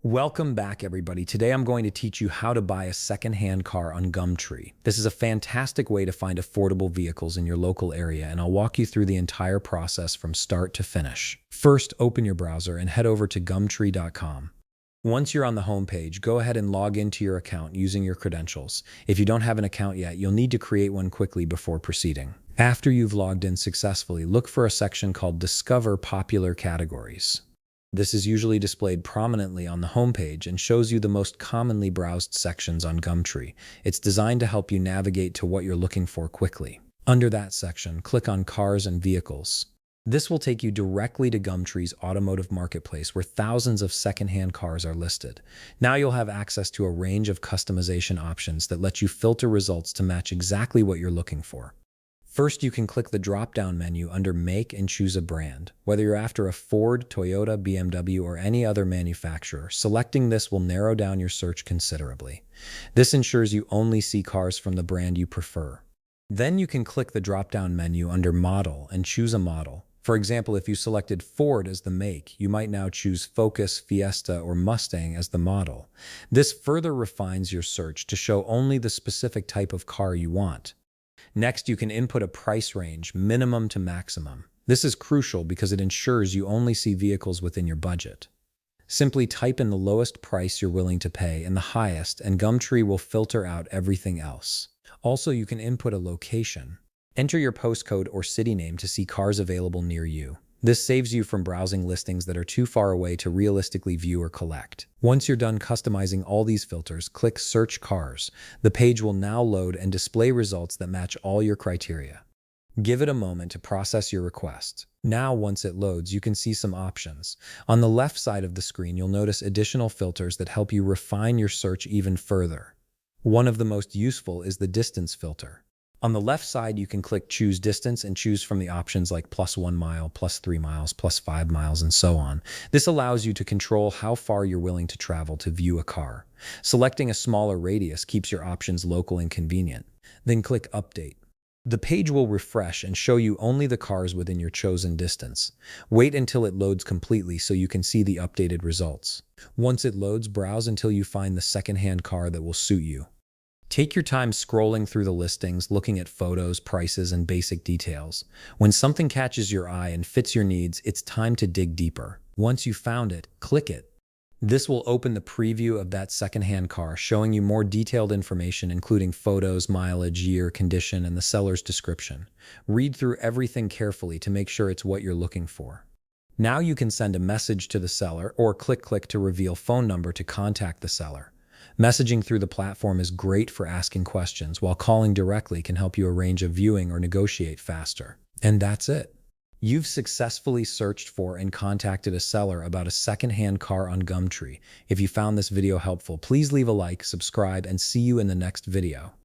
Welcome back, everybody. Today I'm going to teach you how to buy a second-hand car on Gumtree. This is a fantastic way to find affordable vehicles in your local area, and I'll walk you through the entire process from start to finish. First, open your browser and head over to gumtree.com. Once you're on the homepage, go ahead and log into your account using your credentials. If you don't have an account yet, you'll need to create one quickly before proceeding. After you've logged in successfully, look for a section called Discover Popular Categories. This is usually displayed prominently on the homepage and shows you the most commonly browsed sections on Gumtree. It's designed to help you navigate to what you're looking for quickly. Under that section, click on Cars and Vehicles. This will take you directly to Gumtree's automotive marketplace where thousands of secondhand cars are listed. Now you'll have access to a range of customization options that let you filter results to match exactly what you're looking for. First, you can click the drop-down menu under Make and choose a brand. Whether you're after a Ford, Toyota, BMW, or any other manufacturer, selecting this will narrow down your search considerably. This ensures you only see cars from the brand you prefer. Then you can click the drop-down menu under Model and choose a model. For example, if you selected Ford as the make, you might now choose Focus, Fiesta, or Mustang as the model. This further refines your search to show only the specific type of car you want. Next, you can input a price range, minimum to maximum. This is crucial because it ensures you only see vehicles within your budget. Simply type in the lowest price you're willing to pay and the highest, and Gumtree will filter out everything else. Also, you can input a location. Enter your postcode or city name to see cars available near you. This saves you from browsing listings that are too far away to realistically view or collect. Once you're done customizing all these filters, click Search Cars. The page will now load and display results that match all your criteria. Give it a moment to process your request. Now, once it loads, you can see some options. On the left side of the screen, you'll notice additional filters that help you refine your search even further. One of the most useful is the distance filter. On the left side, you can click Choose Distance and choose from the options like +1 mile, +3 miles, +5 miles, and so on. This allows you to control how far you're willing to travel to view a car. Selecting a smaller radius keeps your options local and convenient. Then click Update. The page will refresh and show you only the cars within your chosen distance. Wait until it loads completely so you can see the updated results. Once it loads, browse until you find the second-hand car that will suit you. Take your time scrolling through the listings, looking at photos, prices, and basic details. When something catches your eye and fits your needs, it's time to dig deeper. Once you've found it, click it. This will open the preview of that secondhand car, showing you more detailed information, including photos, mileage, year, condition, and the seller's description. Read through everything carefully to make sure it's what you're looking for. Now you can send a message to the seller or click to reveal phone number to contact the seller. Messaging through the platform is great for asking questions, while calling directly can help you arrange a viewing or negotiate faster. And that's it. You've successfully searched for and contacted a seller about a second-hand car on Gumtree. If you found this video helpful, please leave a like, subscribe, and see you in the next video.